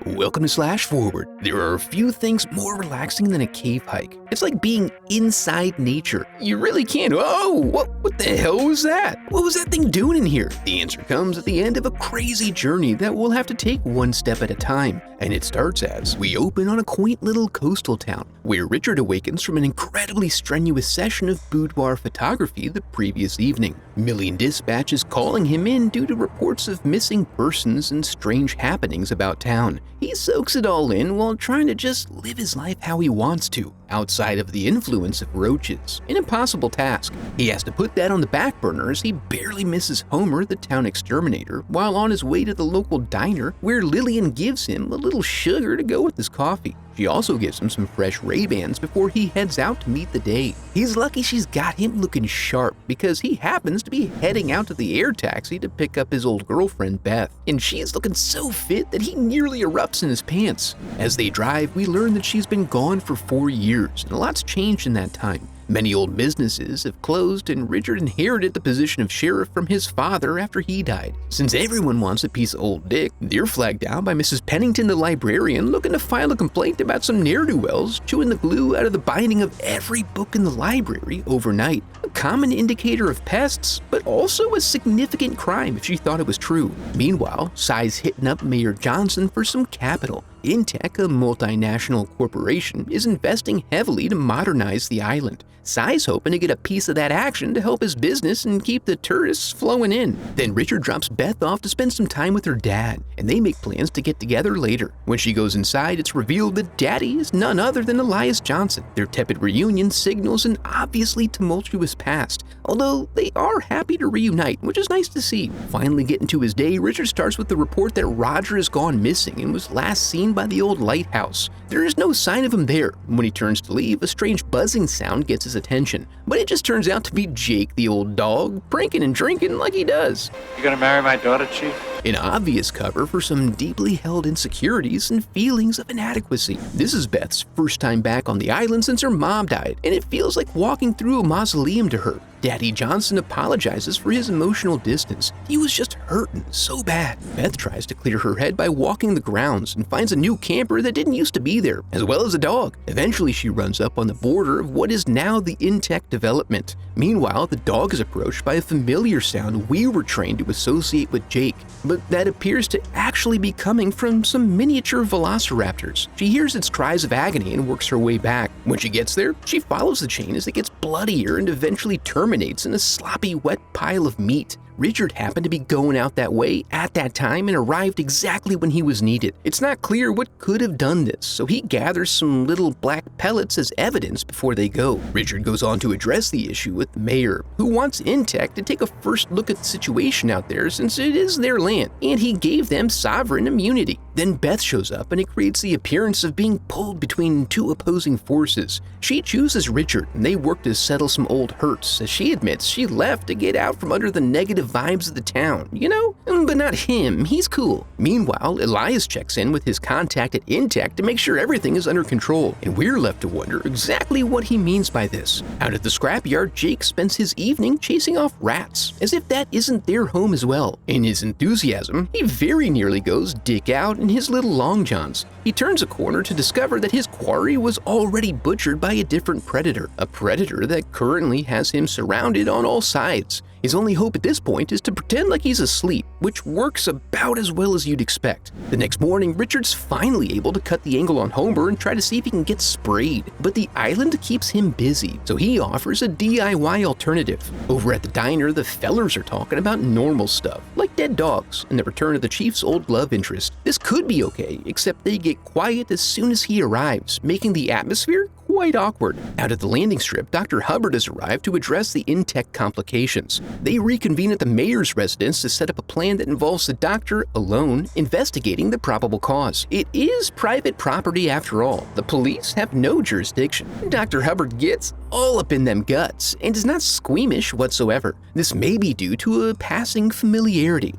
Welcome to Slash Forward. There are a few things more relaxing than a cave hike. It's like being inside nature. You really can't. Oh, what the hell was that? What was that thing doing in here? The answer comes at the end of a crazy journey that we'll have to take one step at a time. And it starts as we open on a quaint little coastal town where Richard awakens from an incredibly strenuous session of boudoir photography the previous evening. Million Dispatch is calling him in due to reports of missing persons and strange happenings about town. He soaks it all in while trying to just live his life how he wants to, outside of the influence of roaches. An impossible task. He has to put that on the back burner as he barely misses Homer, the town exterminator, while on his way to the local diner where Lillian gives him a little sugar to go with his coffee. She also gives him some fresh Ray-Bans before he heads out to meet the day. He's lucky she's got him looking sharp because he happens to be heading out to the air taxi to pick up his old girlfriend Beth, and she's looking so fit that he nearly erupts in his pants. As they drive, we learn that she's been gone for 4 years, and a lot's changed in that time. Many old businesses have closed, and Richard inherited the position of sheriff from his father after he died. Since everyone wants a piece of old dick, they're flagged down by Mrs. Pennington the librarian looking to file a complaint about some ne'er-do-wells chewing the glue out of the binding of every book in the library overnight. A common indicator of pests, but also a significant crime if she thought it was true. Meanwhile, Cy's hitting up Mayor Johnson for some capital. Intech, a multinational corporation, is investing heavily to modernize the island. Cy's hoping to get a piece of that action to help his business and keep the tourists flowing in. Then Richard drops Beth off to spend some time with her dad, and they make plans to get together later. When she goes inside, it's revealed that Daddy is none other than Elias Johnson. Their tepid reunion signals an obviously tumultuous past, although they are happy to reunite, which is nice to see. Finally getting to his day, Richard starts with the report that Roger has gone missing and was last seen by the old lighthouse. There is no sign of him there. When he turns to leave, a strange buzzing sound gets his attention, but it just turns out to be Jake, the old dog, pranking and drinking like he does. You gonna marry my daughter, Chief? An obvious cover for some deeply held insecurities and feelings of inadequacy. This is Beth's first time back on the island since her mom died, and it feels like walking through a mausoleum to her. Daddy Johnson apologizes for his emotional distance. He was just hurting so bad. Beth tries to clear her head by walking the grounds and finds a new camper that didn't used to be there, as well as a dog. Eventually, she runs up on the border of what is now the Intech development. Meanwhile, the dog is approached by a familiar sound we were trained to associate with Jake, but that appears to actually be coming from some miniature velociraptors. She hears its cries of agony and works her way back. When she gets there, she follows the chain as it gets bloodier and eventually terminates in a sloppy, wet pile of meat. Richard happened to be going out that way at that time and arrived exactly when he was needed. It's not clear what could have done this, so he gathers some little black pellets as evidence before they go. Richard goes on to address the issue with the mayor, who wants Intech to take a first look at the situation out there since it is their land, and he gave them sovereign immunity. Then Beth shows up and it creates the appearance of being pulled between two opposing forces. She chooses Richard and they work to settle some old hurts as she admits she left to get out from under the negative vibes of the town, you know? But not him, he's cool. Meanwhile, Elias checks in with his contact at Intech to make sure everything is under control, and we're left to wonder exactly what he means by this. Out at the scrapyard, Jake spends his evening chasing off rats, as if that isn't their home as well. In his enthusiasm, he very nearly goes dick out in his little long johns. He turns a corner to discover that his quarry was already butchered by a different predator, a predator that currently has him surrounded on all sides. His only hope at this point is to pretend like he's asleep, which works about as well as you'd expect. The next morning, Richard's finally able to cut the angle on Homer and try to see if he can get sprayed, but the island keeps him busy, so he offers a DIY alternative. Over at the diner, the fellers are talking about normal stuff, like dead dogs and the return of the chief's old love interest. This could be okay, except they get quiet as soon as he arrives, making the atmosphere quite awkward. Out at the landing strip, Dr. Hubbard has arrived to address the Intech complications. They reconvene at the mayor's residence to set up a plan that involves the doctor alone investigating the probable cause. It is private property after all. The police have no jurisdiction. Dr. Hubbard gets all up in them guts and is not squeamish whatsoever. This may be due to a passing familiarity.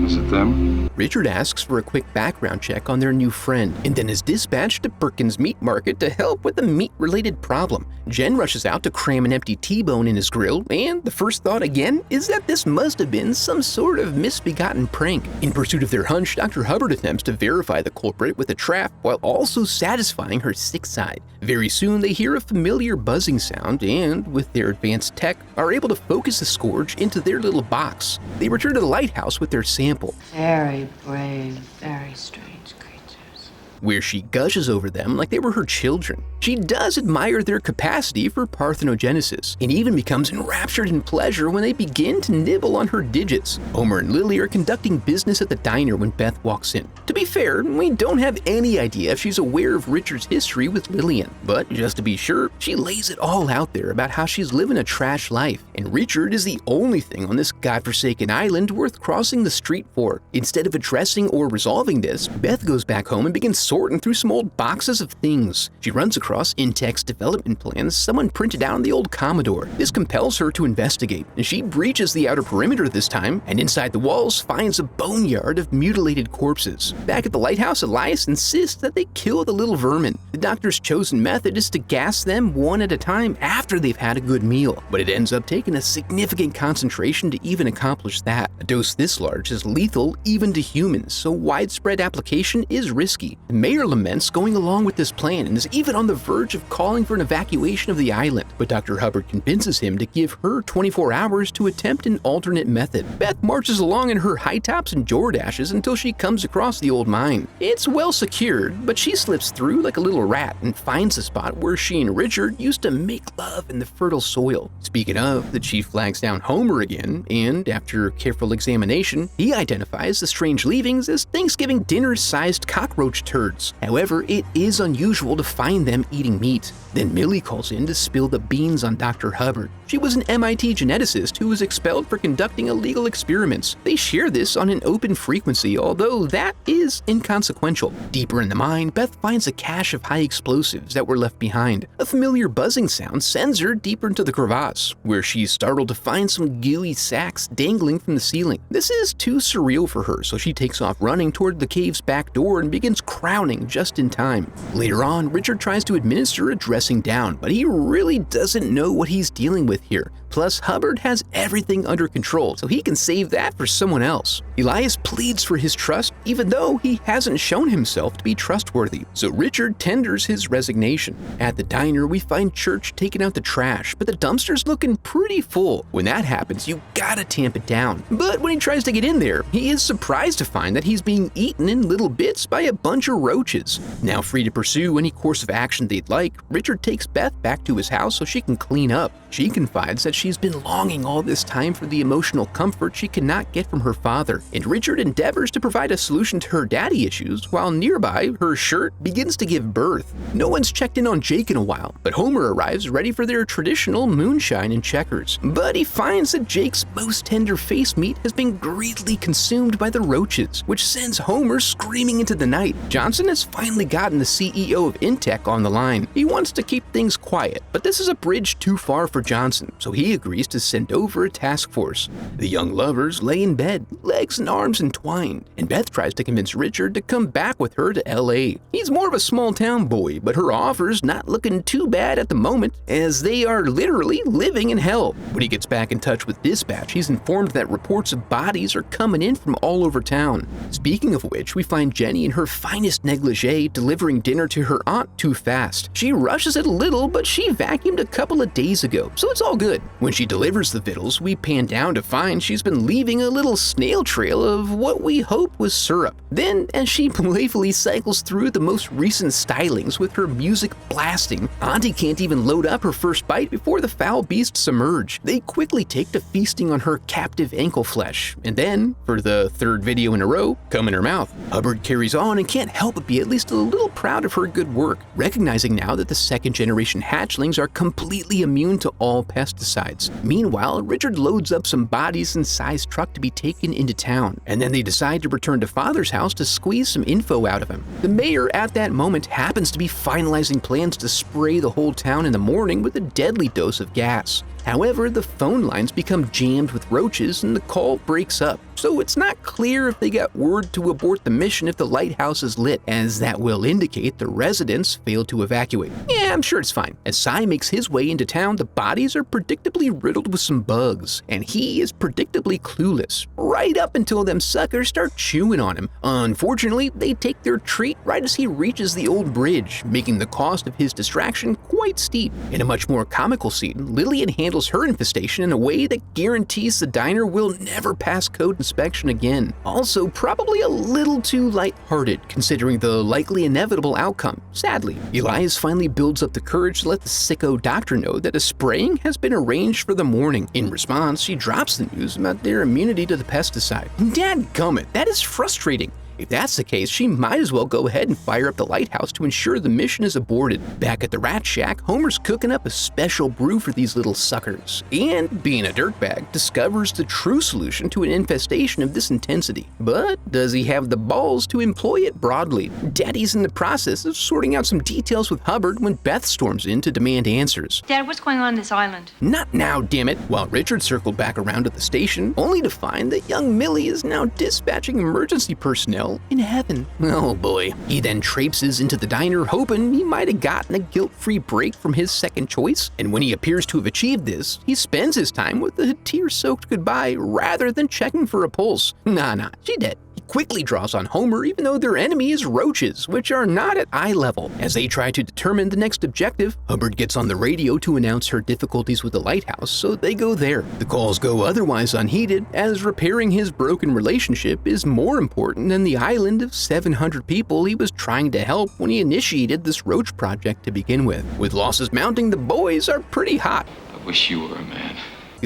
Is it them? Richard asks for a quick background check on their new friend, and then is dispatched to Perkins Meat Market to help with a meat-related problem. Jen rushes out to cram an empty T-bone in his grill, and the first thought again is that this must have been some sort of misbegotten prank. In pursuit of their hunch, Dr. Hubbard attempts to verify the culprit with a trap while also satisfying her sick side. Very soon they hear a familiar buzzing sound and, with their advanced tech, are able to focus the scourge into their little box. They return to the lighthouse with their sample, Very brave, very strange creatures. where she gushes over them like they were her children. She does admire their capacity for parthenogenesis, and even becomes enraptured in pleasure when they begin to nibble on her digits. Homer and Lily are conducting business at the diner when Beth walks in. To be fair, we don't have any idea if she's aware of Richard's history with Lillian, but just to be sure, she lays it all out there about how she's living a trash life, and Richard is the only thing on this godforsaken island worth crossing the street for. Instead of addressing or resolving this, Beth goes back home and begins sorting through some old boxes of things. She runs across Intech's development plans someone printed out on the old Commodore. This compels her to investigate, and she breaches the outer perimeter this time, and inside the walls finds a boneyard of mutilated corpses. Back at the lighthouse, Elias insists that they kill the little vermin. The doctor's chosen method is to gas them one at a time after they've had a good meal, but it ends up taking a significant concentration to even accomplish that. A dose this large is lethal even to humans, so widespread application is risky. The mayor laments going along with this plan and is even on the verge of calling for an evacuation of the island, but Dr. Hubbard convinces him to give her 24 hours to attempt an alternate method. Beth marches along in her high tops and Jordashes until she comes across the old mine. It's well secured, but she slips through like a little rat and finds a spot where she and Richard used to make love in the fertile soil. Speaking of, the chief flags down Homer again, and after careful examination, he identifies the strange leavings as Thanksgiving dinner-sized cockroach turds. However, it is unusual to find them eating meat. Then Millie calls in to spill the beans on Dr. Hubbard. She was an MIT geneticist who was expelled for conducting illegal experiments. They share this on an open frequency, although that is inconsequential. Deeper in the mine, Beth finds a cache of high explosives that were left behind. A familiar buzzing sound sends her deeper into the crevasse, where she's startled to find some gooey sacks dangling from the ceiling. This is too surreal for her, so she takes off running toward the cave's back door and begins crowning just in time. Later on, Richard tries to administer a dressing down, but he really doesn't know what he's dealing with here. Plus, Hubbard has everything under control, so he can save that for someone else. Elias pleads for his trust, even though he hasn't shown himself to be trustworthy, so Richard tenders his resignation. At the diner, we find Church taking out the trash, but the dumpster's looking pretty full. When that happens, you gotta tamp it down. But when he tries to get in there, he is surprised to find that he's being eaten in little bits by a bunch of roaches. Now free to pursue any course of action they'd like, Richard takes Beth back to his house so she can clean up. She confides that she's been longing all this time for the emotional comfort she cannot get from her father, and Richard endeavors to provide a solution to her daddy issues while nearby her shirt begins to give birth. No one's checked in on Jake in a while, but Homer arrives ready for their traditional moonshine and checkers. But he finds that Jake's most tender face meat has been greedily consumed by the roaches, which sends Homer screaming into the night. Johnson has finally gotten the CEO of Intech on the line. He wants to keep things quiet, but this is a bridge too far for Johnson, so he agrees to send over a task force. The young lovers lay in bed, legs and arms entwined, and Beth tries to convince Richard to come back with her to LA. He's more of a small-town boy, but her offer's not looking too bad at the moment, as they are literally living in hell. When he gets back in touch with dispatch, he's informed that reports of bodies are coming in from all over town. Speaking of which, we find Jenny in her finest negligee delivering dinner to her aunt too fast. She rushes it a little, but she vacuumed a couple of days ago, so it's all good. When she delivers the victuals, we pan down to find she's been leaving a little snail trail of what we hope was syrup. Then, as she playfully cycles through the most recent stylings with her music blasting, Auntie can't even load up her first bite before the foul beasts emerge. They quickly take to feasting on her captive ankle flesh, and then, for the third video in a row, come in her mouth. Hubbard carries on and can't help but be at least a little proud of her good work, recognizing now that the second-generation hatchlings are completely immune to all pesticides. Meanwhile, Richard loads up some bodies in Cy's truck to be taken into town, and then they decide to return to Father's house to squeeze some info out of him. The mayor at that moment happens to be finalizing plans to spray the whole town in the morning with a deadly dose of gas. However, the phone lines become jammed with roaches and the call breaks up, so it's not clear if they got word to abort the mission if the lighthouse is lit, as that will indicate the residents failed to evacuate. Yeah, I'm sure it's fine. As Cy makes his way into town, the bodies are predictably riddled with some bugs, and he is predictably clueless, right up until them suckers start chewing on him. Unfortunately, they take their treat right as he reaches the old bridge, making the cost of his distraction quite steep. In a much more comical scene, Lillian handles her infestation in a way that guarantees the diner will never pass code inspection again. Also, probably a little too lighthearted, considering the likely inevitable outcome, sadly. Elias finally builds up the courage to let the sicko doctor know that a spraying has been arranged for the morning. In response, she drops the news about their immunity to the pesticide. Dadgummit, that is frustrating. If that's the case, she might as well go ahead and fire up the lighthouse to ensure the mission is aborted. Back at the rat shack, Homer's cooking up a special brew for these little suckers, and, being a dirtbag, discovers the true solution to an infestation of this intensity. But does he have the balls to employ it broadly? Daddy's in the process of sorting out some details with Hubbard when Beth storms in to demand answers. Dad, what's going on this island? Not now, damn it! While Richard circled back around at the station, only to find that young Millie is now dispatching emergency personnel in heaven. Oh boy. He then traipses into the diner hoping he might have gotten a guilt-free break from his second choice, and when he appears to have achieved this, he spends his time with a tear-soaked goodbye rather than checking for a pulse. Nah, she dead. He quickly draws on Homer even though their enemy is roaches, which are not at eye level. As they try to determine the next objective, Hubbard gets on the radio to announce her difficulties with the lighthouse, so they go there. The calls go otherwise unheeded, as repairing his broken relationship is more important than the island of 700 people he was trying to help when he initiated this roach project to begin with. With losses mounting, the boys are pretty hot. I wish you were a man.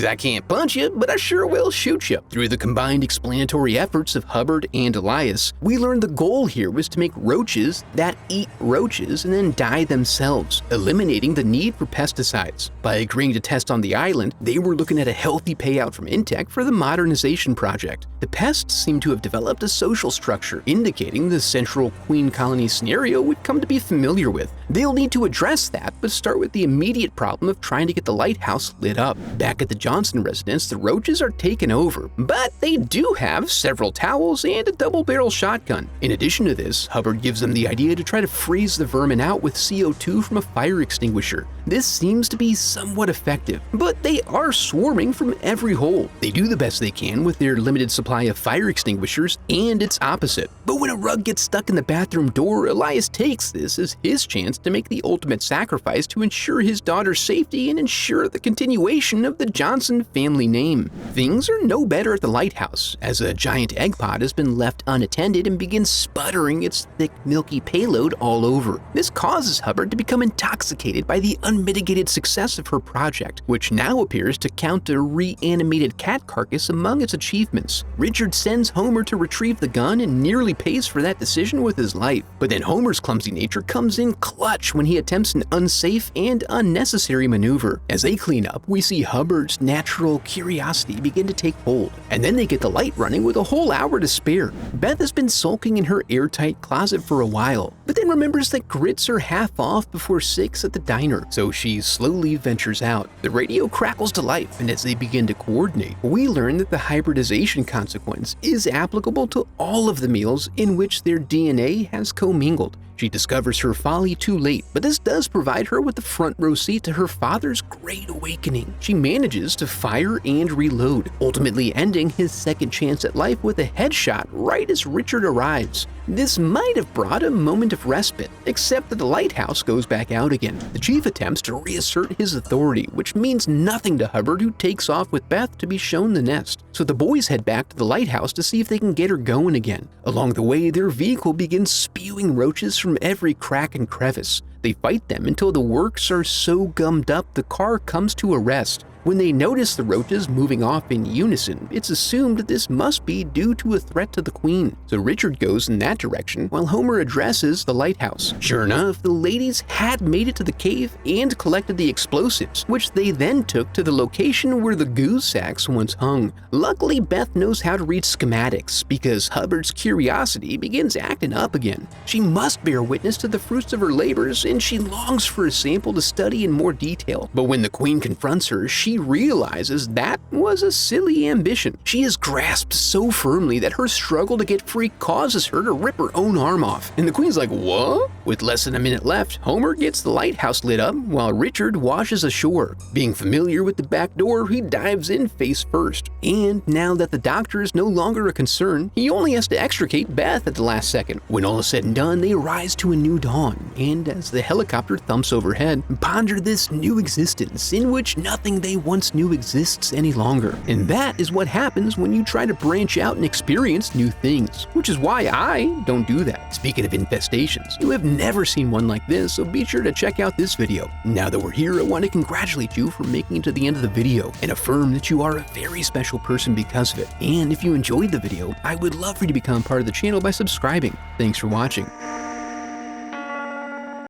I can't punch you, but I sure will shoot you. Through the combined explanatory efforts of Hubbard and Elias, we learned the goal here was to make roaches that eat roaches and then die themselves, eliminating the need for pesticides. By agreeing to test on the island, they were looking at a healthy payout from Intech for the modernization project. The pests seem to have developed a social structure, indicating the central queen colony scenario we'd come to be familiar with. They'll need to address that, but start with the immediate problem of trying to get the lighthouse lit up. Back at the Johnson residence, the roaches are taken over, but they do have several towels and a double-barrel shotgun. In addition to this, Hubbard gives them the idea to try to freeze the vermin out with CO2 from a fire extinguisher. This seems to be somewhat effective, but they are swarming from every hole. They do the best they can with their limited supply of fire extinguishers, and it's opposite. But when a rug gets stuck in the bathroom door, Elias takes this as his chance to make the ultimate sacrifice to ensure his daughter's safety and ensure the continuation of the Johnson family name. Things are no better at the lighthouse, as a giant egg pod has been left unattended and begins sputtering its thick, milky payload all over. This causes Hubbard to become intoxicated by the unmitigated success of her project, which now appears to count a reanimated cat carcass among its achievements. Richard sends Homer to retrieve the gun and nearly pays for that decision with his life. But then Homer's clumsy nature comes in clutch when he attempts an unsafe and unnecessary maneuver. As they clean up, we see Hubbard's natural curiosity begin to take hold, and then they get the light running with a whole hour to spare. Beth has been sulking in her airtight closet for a while, but then remembers that grits are half off before 6 at the diner, so she slowly ventures out. The radio crackles to life, and as they begin to coordinate, we learn that the hybridization consequence is applicable to all of the meals in which their DNA has commingled. She discovers her folly too late, but this does provide her with the front row seat to her father's great awakening. She manages to fire and reload, ultimately ending his second chance at life with a headshot right as Richard arrives. This might have brought a moment of respite, except that the lighthouse goes back out again. The chief attempts to reassert his authority, which means nothing to Hubbard, who takes off with Beth to be shown the nest. So the boys head back to the lighthouse to see if they can get her going again. Along the way, their vehicle begins spewing roaches from every crack and crevice. They fight them until the works are so gummed up the car comes to a rest. When they notice the roaches moving off in unison, it's assumed that this must be due to a threat to the queen. So Richard goes in that direction while Homer addresses the lighthouse. Sure enough, the ladies had made it to the cave and collected the explosives, which they then took to the location where the goose sacks once hung. Luckily, Beth knows how to read schematics because Hubbard's curiosity begins acting up again. She must bear witness to the fruits of her labors and she longs for a sample to study in more detail. But when the queen confronts her, she realizes that was a silly ambition. She is grasped so firmly that her struggle to get free causes her to rip her own arm off. And the queen's like, what? With less than a minute left, Homer gets the lighthouse lit up while Richard washes ashore. Being familiar with the back door, he dives in face first. And now that the doctor is no longer a concern, he only has to extricate Beth at the last second. When all is said and done, they rise to a new dawn, and as the helicopter thumps overhead, ponder this new existence in which nothing they once knew exists any longer. And that is what happens when you try to branch out and experience new things, which is why I don't do that. Speaking of infestations, you have never seen one like this, so be sure to check out this video. Now that we're here, I want to congratulate you for making it to the end of the video and affirm that you are a very special person because of it. And if you enjoyed the video, I would love for you to become part of the channel by subscribing. Thanks for watching.